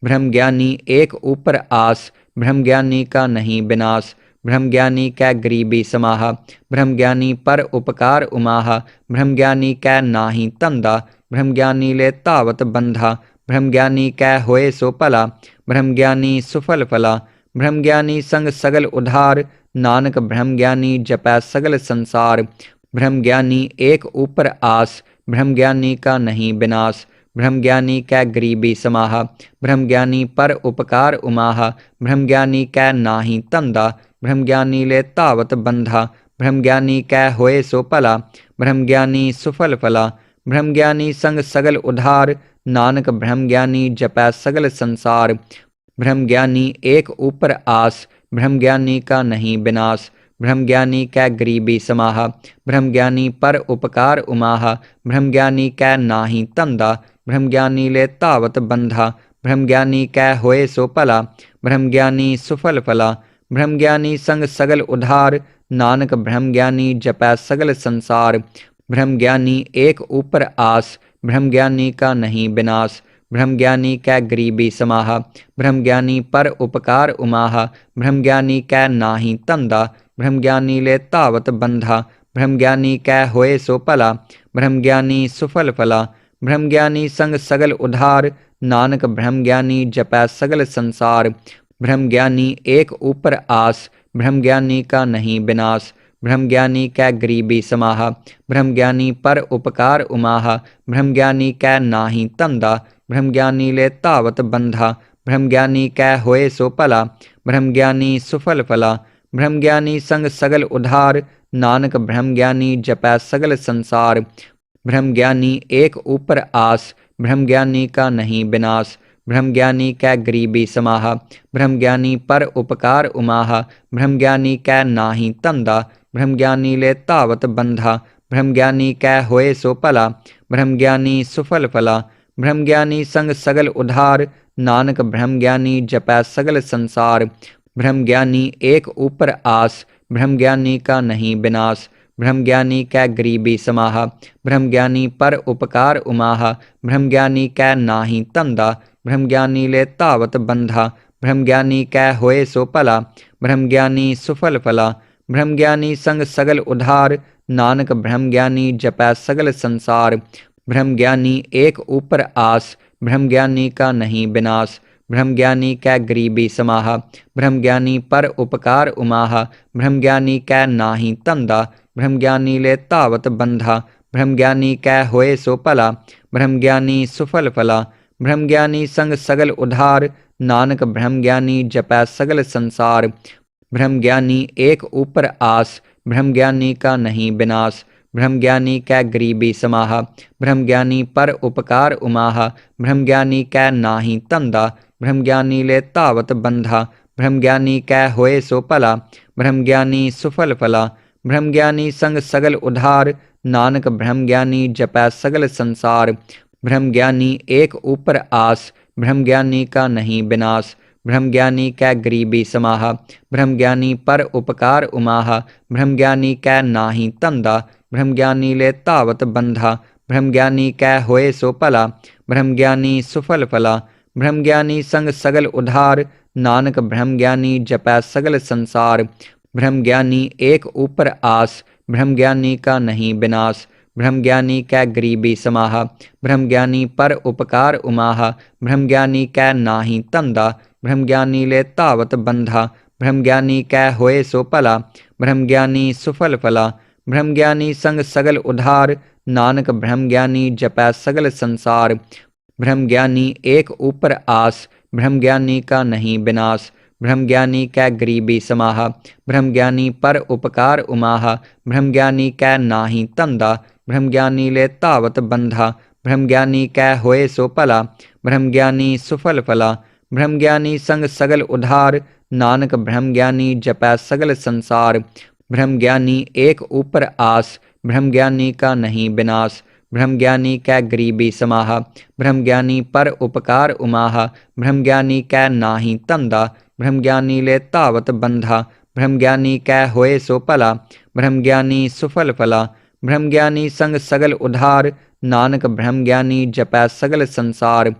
ब्रह्म ज्ञानी एक ऊपर आस, ब्रह्म ज्ञानी का नहीं विनाश। ब्रह्म ज्ञानी कै गरीबी समाहा, ब्रह्म ज्ञानी पर उपकार उमाहा। ब्रह्म ज्ञानी कै नाही धंधा, ब्रह्म ज्ञानी ले धावत बंधा। ब्रह्म ज्ञानी कै होए सो भला, ब्रह्म ज्ञानी सुफल फला। ब्रह्म ज्ञानी संग सगल उधार, नानक ब्रह्म ज्ञानी जपै सगल संसार। ब्रह्म ज्ञानी एक ऊपर आस, ब्रह्म ज्ञानी का नहीं विनाश। ब्रह्म ज्ञानी कै गरीबी समाहा, ब्रह्म ज्ञानी पर उपकार उमाहा। ब्रह्म ज्ञानी कै नाही धंधा, ब्रह्म ज्ञानी ले धावत बंधा। ब्रह्म ज्ञानी कै होए सो भला, ब्रह्म ज्ञानी सुफल फला। ब्रह्म ज्ञानी संग सगल उधार, नानक ब्रह्म ज्ञानी जपै सगल संसार। ब्रह्म ज्ञानी एक ऊपर आस, ब्रह्म ज्ञानी का नहीं विनाश। ब्रह्म ज्ञानी कै गरीबी समाहा, ब्रह्म ज्ञानी पर उपकार उमाहा। ब्रह्म ज्ञानी कै नाही धंधा, ब्रह्म ज्ञानी ले धावत बंधा। ब्रह्म ज्ञानी कै होए सो भला, ब्रह्म ज्ञानी सुफल फला। ब्रह्म ज्ञानी संग सगल उधार, नानक ब्रह्म ज्ञानी जपै सगल संसार। ब्रह्म ज्ञानी एक ऊपर आस, ब्रह्म ज्ञानी का नहीं विनाश। ब्रह्म ज्ञानी कै गरीबी समाहा, ब्रह्म ज्ञानी पर उपकार उमाहा। ब्रह्म ज्ञानी कै नाही धंधा, ब्रह्म ज्ञानी ले धावत बंधा। ब्रह्म ज्ञानी कै होए सो भला, ब्रह्म ज्ञानी सुफल फला। ब्रह्म ज्ञानी संग सगल उधार, नानक ब्रह्म ज्ञानी जपै सगल संसार। ब्रह्म ज्ञानी एक ऊपर आस, ब्रह्म ज्ञानी का नहीं विनाश। ब्रह्म ज्ञानी कै गरीबी समाहा, ब्रह्म ज्ञानी पर उपकार उमाहा। ब्रह्म ज्ञानी कै नाही धंधा, ब्रह्म ज्ञानी ले धावत बंधा। ब्रह्म ज्ञानी कै होए सो भला, ब्रह्म ज्ञानी सुफल फला। ब्रह्म ज्ञानी संग सगल उधार, नानक ब्रह्म ज्ञानी जपै सगल संसार। ब्रह्म ज्ञानी एक ऊपर आस, ब्रह्म ज्ञानी का नहीं विनाश। ब्रह्म ज्ञानी कै गरीबी समाहा, ब्रह्म ज्ञानी पर उपकार उमाहा। ब्रह्म ज्ञानी कै नाही धंधा, ब्रह्म ज्ञानी ले धावत बंधा। ब्रह्म ज्ञानी कै होए सो भला, ब्रह्म ज्ञानी सुफल फला। ब्रह्म ज्ञानी संग सगल उधार, नानक ब्रह्म ज्ञानी जपै सगल संसार। ब्रह्म ज्ञानी एक ऊपर आस, ब्रह्म ज्ञानी का नहीं विनाश। ब्रह्म ज्ञानी कै गरीबी समाहा, ब्रह्म ज्ञानी पर उपकार उमाहा। ब्रह्म ज्ञानी कै नाही धंधा, ब्रह्म ज्ञानी ले धावत बंधा। ब्रह्म ज्ञानी कै होए सो भला, ब्रह्म ज्ञानी सुफल फला। ब्रह्म ज्ञानी संग सगल उधार, नानक ब्रह्म ज्ञानी जपै सगल संसार। ब्रह्म ज्ञानी एक ऊपर आस, ब्रह्म ज्ञानी का नहीं विनाश। ब्रह्म ज्ञानी कै गरीबी समाहा, ब्रह्म ज्ञानी पर उपकार उमाहा। ब्रह्म ज्ञानी कै नाही धंधा, ब्रह्म ज्ञानी ले धावत बंधा। ब्रह्म ज्ञानी कै होए सो भला, ब्रह्म ज्ञानी सुफल फला। ब्रह्म ज्ञानी संग सगल उधार, नानक ब्रह्म ज्ञानी जपै सगल संसार। ब्रह्म ज्ञानी एक ऊपर आस, ब्रह्म ज्ञानी का नहीं विनाश। ब्रह्म ज्ञानी कै गरीबी समाहा, ब्रह्म ज्ञानी पर उपकार उमाहा। ब्रह्म ज्ञानी कै नाही धंधा, ब्रह्म ज्ञानी ले धावत बंधा। ब्रह्म ज्ञानी कै होए सो भला, ब्रह्म ज्ञानी सुफल फला। ब्रह्म ज्ञानी संग सगल उधार, नानक ब्रह्म ज्ञानी जपै सगल संसार। ब्रह्म ज्ञानी एक ऊपर आस, ब्रह्म ज्ञानी का नहीं विनाश। ब्रह्म ज्ञानी कै गरीबी समाहा, ब्रह्म ज्ञानी पर उपकार उमाहा। ब्रह्म ज्ञानी कै नाही धंधा, ब्रह्म ज्ञानी ले धावत बंधा। ब्रह्म ज्ञानी कै होए सो भला, ब्रह्म ज्ञानी सुफल फला। ब्रह्म ज्ञानी संग सगल उधार, नानक ब्रह्म ज्ञानी जपै सगल संसार। ब्रह्म ज्ञानी एक ऊपर आस, ब्रह्म ज्ञानी का नहीं विनाश। ब्रह्म ज्ञानी कै गरीबी समाहा, ब्रह्म ज्ञानी पर उपकार उमाहा। ब्रह्म ज्ञानी कै नाही धंधा, ब्रह्म ज्ञानी ले धावत बंधा। ब्रह्म ज्ञानी कै होए सो भला, ब्रह्म ज्ञानी सुफल फला। ब्रह्म ज्ञानी संग सगल उधार, नानक ब्रह्म ज्ञानी जपै सगल संसार। ब्रह्म ज्ञानी एक ऊपर आस, ब्रह्म ज्ञानी का नहीं विनाश। ब्रह्म ज्ञानी कै गरीबी समाहा, ब्रह्म ज्ञानी पर उपकार उमाहा। ब्रह्म ज्ञानी कै नाही धंधा, ब्रह्म ज्ञानी ले धावत बंधा। ब्रह्म ज्ञानी कै होए सो भला, ब्रह्म ज्ञानी सुफल फला। ब्रह्म ज्ञानी संग सगल उधार, नानक ब्रह्म ज्ञानी जपै सगल संसार। ब्रह्म ज्ञानी एक ऊपर आस, ब्रह्म ज्ञानी का नहीं विनाश। ब्रह्म ज्ञानी कै गरीबी समाहा, ब्रह्म ज्ञानी पर उपकार उमाहा। ब्रह्म ज्ञानी कै नाही धंधा, ब्रह्म ज्ञानी ले धावत बंधा। ब्रह्म ज्ञानी कै होए सो भला, ब्रह्म ज्ञानी सुफल फला। ब्रह्म ज्ञानी संग सगल उधार, नानक ब्रह्म ज्ञानी जपै सगल संसार।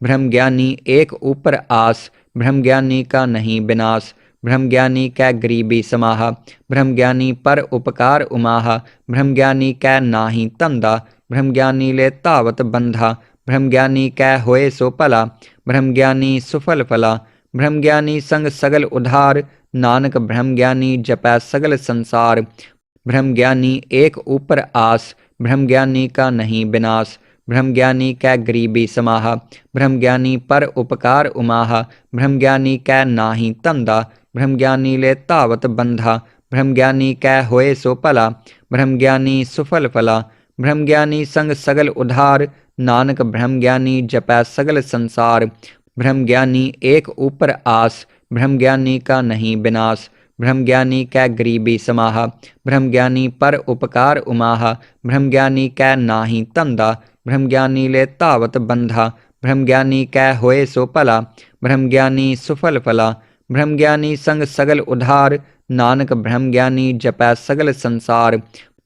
ब्रह्म ज्ञानी एक ऊपर आस, ब्रह्म ज्ञानी का नहीं विनाश। ब्रह्म ज्ञानी कै गरीबी समाहा, ब्रह्म ज्ञानी पर उपकार उमाहा। ब्रह्म ज्ञानी कै नाही धंधा, ब्रह्म ज्ञानी ले धावत बंधा। ब्रह्म ज्ञानी कै होए सो भला, ब्रह्म ज्ञानी सुफल फला। ब्रह्म ज्ञानी संग सगल उधार, नानक ब्रह्म ज्ञानी जपै सगल संसार। ब्रह्म ज्ञानी एक ऊपर आस, ब्रह्म ज्ञानी का नहीं विनाश। ब्रह्म ज्ञानी कै गरीबी समाहा, ब्रह्म ज्ञानी पर उपकार उमाहा। ब्रह्म ज्ञानी कै नाही धंधा, ब्रह्म ज्ञानी ले धावत बंधा। ब्रह्म ज्ञानी कै होए सो भला, ब्रह्म ज्ञानी सुफल फला। ब्रह्म ज्ञानी संग सगल उधार, नानक ब्रह्म ज्ञानी जपै सगल संसार। ब्रह्म ज्ञानी एक ऊपर आस, ब्रह्म ज्ञानी का नहीं विनाश। ब्रह्म ज्ञानी कै गरीबी समाहा, ब्रह्म ज्ञानी पर उपकार उमाहा। ब्रह्म ज्ञानी कै नाही धंधा, ब्रह्म ज्ञानी ले धावत बंधा। ब्रह्म ज्ञानी कै होए सो भला, ब्रह्म ज्ञानी सुफल फला। ब्रह्म ज्ञानी संग सगल उधार, नानक ब्रह्म ज्ञानी जपै सगल संसार।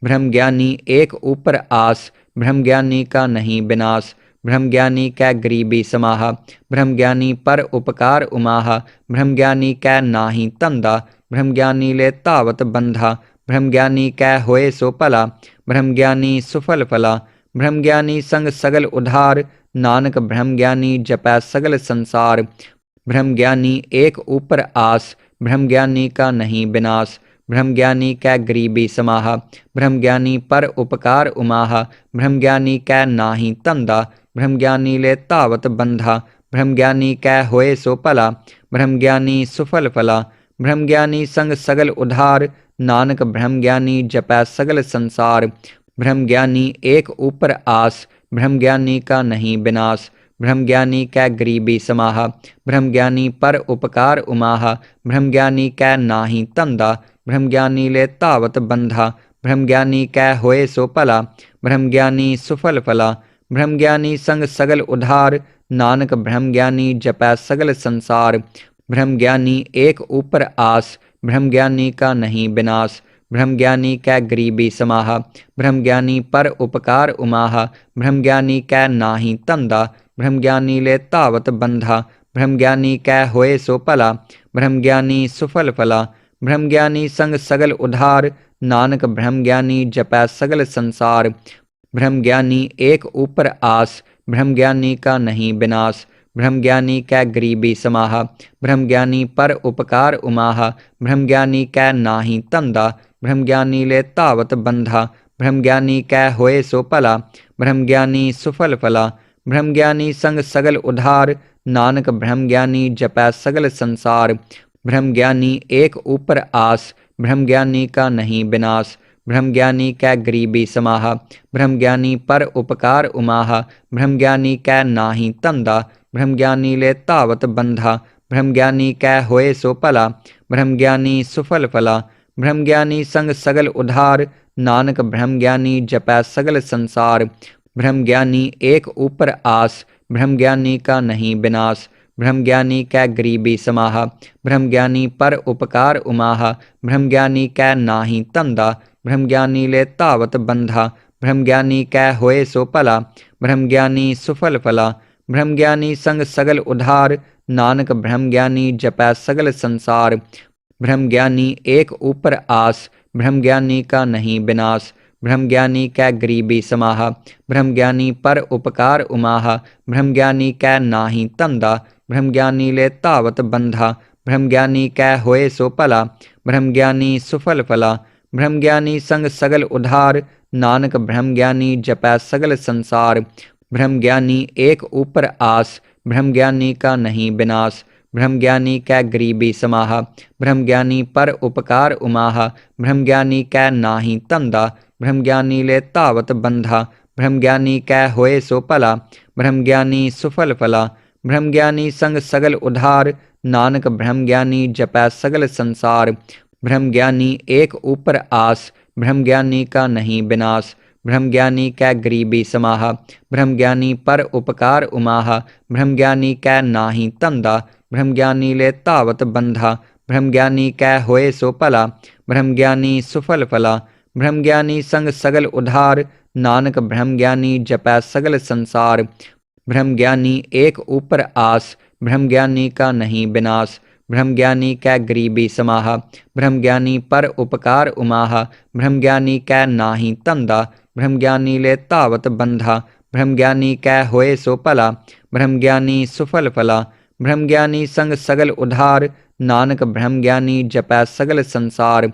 ब्रह्म ज्ञानी एक ऊपर आस, ब्रह्म ज्ञानी का नहीं विनाश। ब्रह्म ज्ञानी कै गरीबी समाहा, ब्रह्म ज्ञानी पर उपकार उमाहा। ब्रह्म ज्ञानी कै नाही धंधा, ब्रह्म ज्ञानी ले धावत बंधा। ब्रह्म ज्ञानी कै होए सो भला, ब्रह्म ज्ञानी सुफल फला। ब्रह्म ज्ञानी संग सगल उधार, नानक ब्रह्म ज्ञानी जपै सगल संसार। ब्रह्म ज्ञानी एक ऊपर आस, ब्रह्म ज्ञानी का नहीं विनाश। ब्रह्म ज्ञानी कै गरीबी समाहा, ब्रह्म ज्ञानी पर उपकार उमाहा। ब्रह्म ज्ञानी कै नाही धंधा, ब्रह्म ज्ञानी ले धावत बंधा। ब्रह्म ज्ञानी कै होए सो भला, ब्रह्म ज्ञानी सुफल फला। ब्रह्म ज्ञानी संग सगल उधार, नानक ब्रह्म ज्ञानी जपै सगल संसार। ब्रह्म ज्ञानी एक ऊपर आस, ब्रह्म ज्ञानी का नहीं विनाश। ब्रह्म ज्ञानी कै गरीबी समाहा, ब्रह्म ज्ञानी पर उपकार उमाहा। ब्रह्म ज्ञानी कै नाही धंधा, ब्रह्म ज्ञानी ले धावत बंधा। ब्रह्म ज्ञानी कै होए सो भला, ब्रह्म ज्ञानी सुफल फला। ब्रह्म ज्ञानी संग सगल उधार, नानक ब्रह्म ज्ञानी जपै सगल संसार। ब्रह्म ज्ञानी एक ऊपर आस, ब्रह्म ज्ञानी का नहीं विनाश। ब्रह्म ज्ञानी कै गरीबी समाहा, ब्रह्म ज्ञानी पर उपकार उमाहा। ब्रह्म ज्ञानी कै नाही धंधा, ब्रह्म ज्ञानी ले धावत बंधा। ब्रह्म ज्ञानी कै होए सो भला, ब्रह्म ज्ञानी सुफल फला। ब्रह्म ज्ञानी संग सगल उधार, नानक ब्रह्म ज्ञानी जपै सगल संसार। ब्रह्म ज्ञानी एक ऊपर आस, ब्रह्म ज्ञानी का नहीं विनाश। ब्रह्म ज्ञानी कै गरीबी समाहा, ब्रह्म ज्ञानी पर उपकार उमाहा। ब्रह्म ज्ञानी कै नाही धंधा, ब्रह्म ज्ञानी ले धावत बंधा। ब्रह्म ज्ञानी कै होए सो भला, ब्रह्म ज्ञानी सुफल फला। ब्रह्म ज्ञानी संग सगल उधार, नानक ब्रह्म ज्ञानी जपै सगल संसार। ब्रह्म ज्ञानी एक ऊपर आस, ब्रह्म ज्ञानी का नहीं विनाश। ब्रह्म ज्ञानी कै गरीबी समाहा, ब्रह्म ज्ञानी पर उपकार उमाहा। ब्रह्म ज्ञानी कै नाही धंधा, ब्रह्म ज्ञानी ले धावत बंधा। ब्रह्म ज्ञानी कै होए सो भला, ब्रह्म ज्ञानी सुफल फला। ब्रह्म ज्ञानी संग सगल उधार, नानक ब्रह्म ज्ञानी जपै सगल संसार। ब्रह्म ज्ञानी एक ऊपर आस, ब्रह्म ज्ञानी का नहीं विनाश। ब्रह्म ज्ञानी कै गरीबी समाहा, ब्रह्म ज्ञानी पर उपकार उमाहा। ब्रह्म ज्ञानी कै नाही धंधा, ब्रह्म ज्ञानी ले धावत बंधा। ब्रह्म ज्ञानी कै होए सो भला, ब्रह्म ज्ञानी सुफल फला। ब्रह्म ज्ञानी संग सगल उधार, नानक ब्रह्म ज्ञानी जपै सगल संसार। ब्रह्म ज्ञानी एक ऊपर आस, ब्रह्म ज्ञानी का नहीं विनाश। ब्रह्म ज्ञानी कै गरीबी समाहा, ब्रह्म ज्ञानी पर उपकार उमाहा। ब्रह्म ज्ञानी कै नाही धंधा, ब्रह्म ज्ञानी ले धावत बंधा। ब्रह्म ज्ञानी कै होए सो भला, ब्रह्म ज्ञानी सुफल फला। ब्रह्म ज्ञानी संग सगल उधार, नानक ब्रह्म ज्ञानी जपै सगल संसार। ब्रह्म ज्ञानी एक ऊपर आस, ब्रह्म ज्ञानी का नहीं विनाश। ब्रह्म ज्ञानी कै गरीबी समाहा, ब्रह्म ज्ञानी पर उपकार उमाहा। ब्रह्म ज्ञानी कै नाही धंधा, ब्रह्म ज्ञानी ले धावत बंधा। ब्रह्म ज्ञानी कै होए सो भला, ब्रह्म ज्ञानी सुफल फला। ब्रह्म ज्ञानी संग सगल उधार, नानक ब्रह्म ज्ञानी जपै सगल संसार। ब्रह्म ज्ञानी एक ऊपर आस, ब्रह्म ज्ञानी का नहीं विनाश। ब्रह्म ज्ञानी कै गरीबी समाहा, ब्रह्म ज्ञानी पर उपकार उमाहा। ब्रह्म ज्ञानी कै नाही धंधा, ब्रह्म ज्ञानी ले धावत बंधा। ब्रह्म ज्ञानी कै होए सो भला, ब्रह्म ज्ञानी सुफल फला। ब्रह्म ज्ञानी संग सगल उधार, नानक ब्रह्म ज्ञानी जपै सगल संसार। ब्रह्म ज्ञानी एक ऊपर आस, ब्रह्म ज्ञानी का नहीं विनाश। ब्रह्म ज्ञानी कै गरीबी समाहा, ब्रह्म ज्ञानी पर उपकार उमाहा। ब्रह्म ज्ञानी कै नाही धंधा, ब्रह्म ज्ञानी ले धावत बंधा। ब्रह्म ज्ञानी कै होए सो भला, ब्रह्म ज्ञानी सुफल फला। ब्रह्म ज्ञानी संग सगल उधार, नानक ब्रह्म ज्ञानी जपै सगल संसार।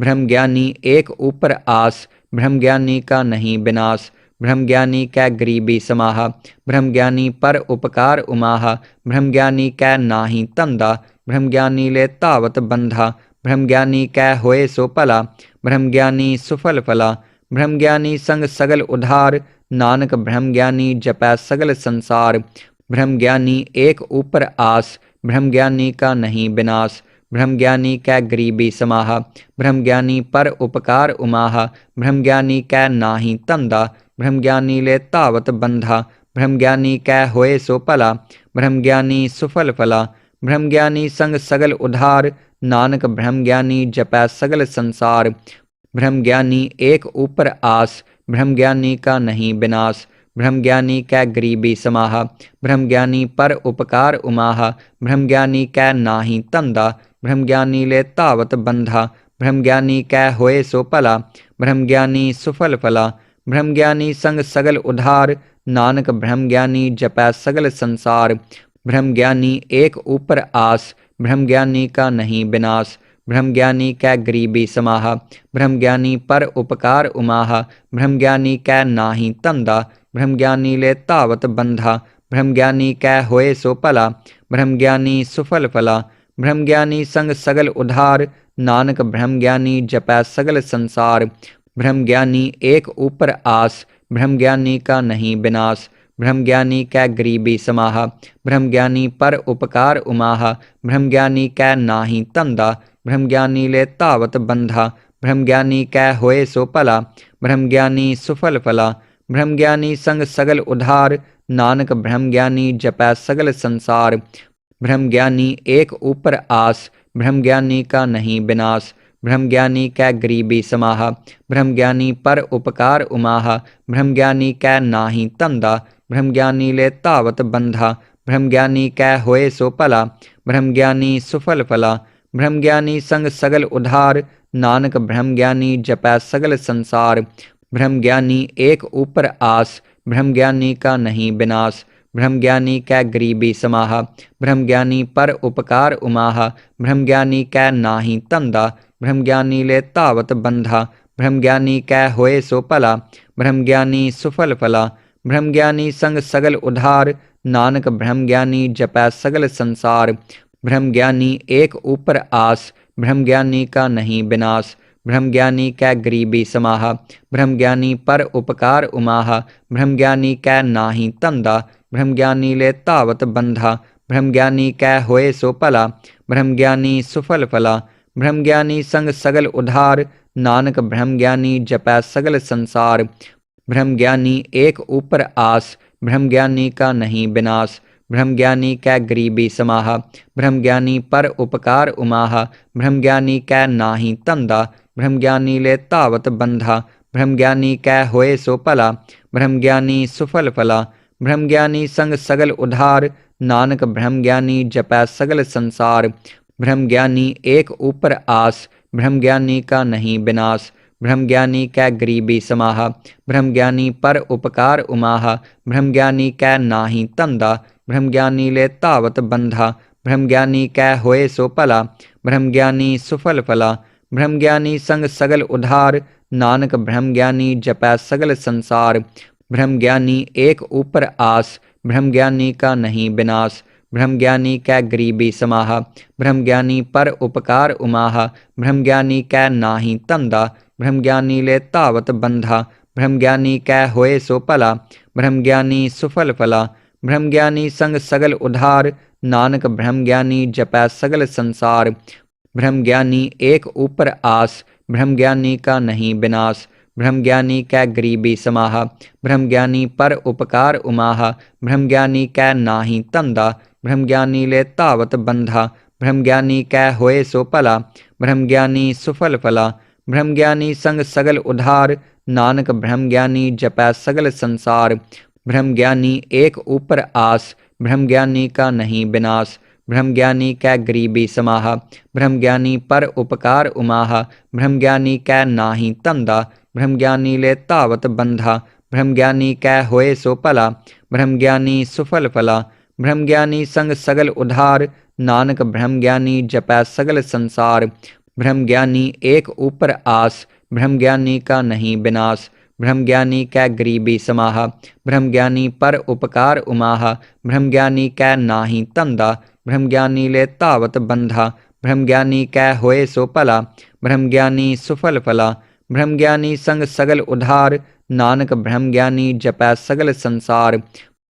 ब्रह्म ज्ञानी एक ऊपर आस, ब्रह्म ज्ञानी का नहीं विनाश। ब्रह्म ज्ञानी कै गरीबी समाहा, ब्रह्म ज्ञानी पर उपकार उमाहा। ब्रह्म ज्ञानी कै नाही धंधा, ब्रह्म ज्ञानी ले धावत बंधा। ब्रह्म ज्ञानी कै होए सो भला, ब्रह्म ज्ञानी सुफल फला। ब्रह्म ज्ञानी संग सगल उधार, नानक ब्रह्म ज्ञानी जपै सगल संसार। ब्रह्म ज्ञानी एक ऊपर आस, ब्रह्म ज्ञानी का नहीं विनाश। ब्रह्म ज्ञानी कै गरीबी समाहा, ब्रह्म ज्ञानी पर उपकार उमाहा। ब्रह्म ज्ञानी कै नाही धंधा, ब्रह्म ज्ञानी ले धावत बंधा। ब्रह्म ज्ञानी कै होए सो भला, ब्रह्म ज्ञानी सुफल फला। ब्रह्म ज्ञानी संग सगल उधार, नानक ब्रह्म ज्ञानी जपै सगल संसार। ब्रह्म ज्ञानी एक ऊपर आस, ब्रह्म ज्ञानी का नहीं विनाश। ब्रह्म ज्ञानी कै गरीबी समाहा, ब्रह्म ज्ञानी पर उपकार उमाहा। ब्रह्म ज्ञानी कै नाही धंधा, ब्रह्म ज्ञानी ले धावत बंधा। ब्रह्म ज्ञानी कै होए सो भला, ब्रह्म ज्ञानी सुफल फला। ब्रह्म ज्ञानी संग सगल उधार, नानक ब्रह्म ज्ञानी जपै सगल संसार। ब्रह्म ज्ञानी एक ऊपर आस, ब्रह्म ज्ञानी का नहीं विनाश। ब्रह्म ज्ञानी कै गरीबी समाहा, ब्रह्म ज्ञानी पर उपकार उमाहा। ब्रह्म ज्ञानी कै नाही धंधा, ब्रह्म ज्ञानी ले धावत बंधा। ब्रह्म ज्ञानी कै होए सो भला, ब्रह्म ज्ञानी सुफल फला। ब्रह्म ज्ञानी संग सगल उधार, नानक ब्रह्म ज्ञानी जपै सगल संसार। ब्रह्म ज्ञानी एक ऊपर आस, ब्रह्म ज्ञानी का नहीं विनाश। ब्रह्म ज्ञानी कै गरीबी समाहा, ब्रह्म ज्ञानी पर उपकार उमाहा। ब्रह्म ज्ञानी कै नाही धंधा, ब्रह्म ज्ञानी ले धावत बंधा। ब्रह्म ज्ञानी कै होए सो भला, ब्रह्म ज्ञानी सुफल फला। ब्रह्म ज्ञानी संग सगल उधार, नानक ब्रह्म ज्ञानी जपै सगल संसार। ब्रह्म ज्ञानी एक ऊपर आस, ब्रह्म ज्ञानी का नहीं विनाश। ब्रह्म ज्ञानी कै गरीबी समाहा, ब्रह्म ज्ञानी पर उपकार उमाहा। ब्रह्म ज्ञानी कै नाही धंधा, ब्रह्म ज्ञानी ले धावत बंधा। ब्रह्म ज्ञानी कै होए सो भला, ब्रह्म ज्ञानी सुफल फला। ब्रह्म ज्ञानी संग सगल उधार, नानक ब्रह्म ज्ञानी जपै सगल संसार। ब्रह्म ज्ञानी एक ऊपर आस, ब्रह्म ज्ञानी का नहीं विनाश। ब्रह्म ज्ञानी कै गरीबी समाहा, ब्रह्म ज्ञानी पर उपकार उमाहा। ब्रह्म ज्ञानी कै नाही धंधा, ब्रह्म ज्ञानी ले धावत बंधा। ब्रह्म ज्ञानी कै होए सो भला, ब्रह्म ज्ञानी सुफल फला। ब्रह्म ज्ञानी संग सगल उधार, नानक ब्रह्म ज्ञानी जपै सगल संसार। ब्रह्म ज्ञानी एक ऊपर आस, ब्रह्म ज्ञानी का नहीं विनाश। ब्रह्म ज्ञानी कै गरीबी समाहा, ब्रह्म ज्ञानी पर उपकार उमाहा। ब्रह्म ज्ञानी कै नाही धंधा, ब्रह्म ज्ञानी ले धावत बंधा। ब्रह्म ज्ञानी कै होए सो भला, ब्रह्म ज्ञानी सुफल फला। ब्रह्म ज्ञानी संग सगल उधार, नानक ब्रह्म ज्ञानी जपै सगल संसार। ब्रह्म ज्ञानी एक ऊपर आस, ब्रह्म ज्ञानी का नहीं विनाश। ब्रह्म ज्ञानी कै गरीबी समाहा, ब्रह्म ज्ञानी पर उपकार उमाहा। ब्रह्म ज्ञानी कै नाही धंधा, ब्रह्म ज्ञानी ले धावत बंधा। ब्रह्म ज्ञानी कै होए सो भला, ब्रह्म ज्ञानी सुफल फला। ब्रह्म ज्ञानी संग सगल उधार, नानक ब्रह्म ज्ञानी जपै सगल संसार। ब्रह्म ज्ञानी एक ऊपर आस, ब्रह्म ज्ञानी का नहीं विनाश। ब्रह्म ज्ञानी कै गरीबी समाहा, ब्रह्म ज्ञानी पर उपकार उमाहा। ब्रह्म ज्ञानी कै नाही धंधा, ब्रह्म ज्ञानी ले धावत बंधा। ब्रह्म ज्ञानी कै होए सो भला, ब्रह्म ज्ञानी सुफल फला। ब्रह्म ज्ञानी संग सगल उधार, नानक ब्रह्म ज्ञानी जपै सगल संसार। ब्रह्म ज्ञानी एक ऊपर आस, ब्रह्म ज्ञानी का नहीं विनाश। ब्रह्म ज्ञानी कै गरीबी समाह, ब्रह्म ज्ञानी पर उपकार उमाह। ब्रह्म ज्ञानी कै नाही धंधा, ब्रह्म ज्ञानी ले धावत बंधा। ब्रह्म ज्ञानी कै होए सो भला, ब्रह्म ज्ञानी सुफल फला। ब्रह्म ज्ञानी संग सगल उधार, नानक ब्रह्म ज्ञानी जपै सगल संसार। ब्रह्म ज्ञानी एक ऊपर आस, ब्रह्म ज्ञानी का नहीं विनाश। ब्रह्म ज्ञानी कै गरीबी समाह, ब्रह्म ज्ञानी पर उपकार उमाह। ब्रह्म ज्ञानी कै नाही धंधा, ब्रह्म ज्ञानी ले धावत बंधा। ब्रह्म ज्ञानी कै होए सो भला, ब्रह्म ज्ञानी सुफल फला। ब्रह्म ज्ञानी संग सगल उधार, नानक ब्रह्म ज्ञानी जपै सगल संसार। ब्रह्म ज्ञानी एक ऊपर आस, ब्रह्म ज्ञानी का नहीं विनाश। ब्रह्म ज्ञानी कै गरीबी समाह, ब्रह्म ज्ञानी पर उपकार उमाह। ब्रह्म ज्ञानी कै नाही धंधा, ब्रह्म ज्ञानी ले धावत बंधा। ब्रह्म ज्ञानी कै होए सो भला, ब्रह्म ज्ञानी सुफल फला। ब्रह्म ज्ञानी संग सगल उधार, नानक ब्रह्म ज्ञानी जपै सगल संसार। ब्रह्म ज्ञानी एक ऊपर आस, ब्रह्म ज्ञानी का नहीं विनाश। ब्रह्म ज्ञानी कै गरीबी समाह, ब्रह्म ज्ञानी पर उपकार उमाह। ब्रह्म ज्ञानी कै नाही धंधा, ब्रह्म ज्ञानी ले धावत बंधा। ब्रह्म ज्ञानी कै होए सो भला, ब्रह्म ज्ञानी सुफल फला। ब्रह्म ज्ञानी संग सगल उधार, नानक ब्रह्म ज्ञानी जपै सगल संसार।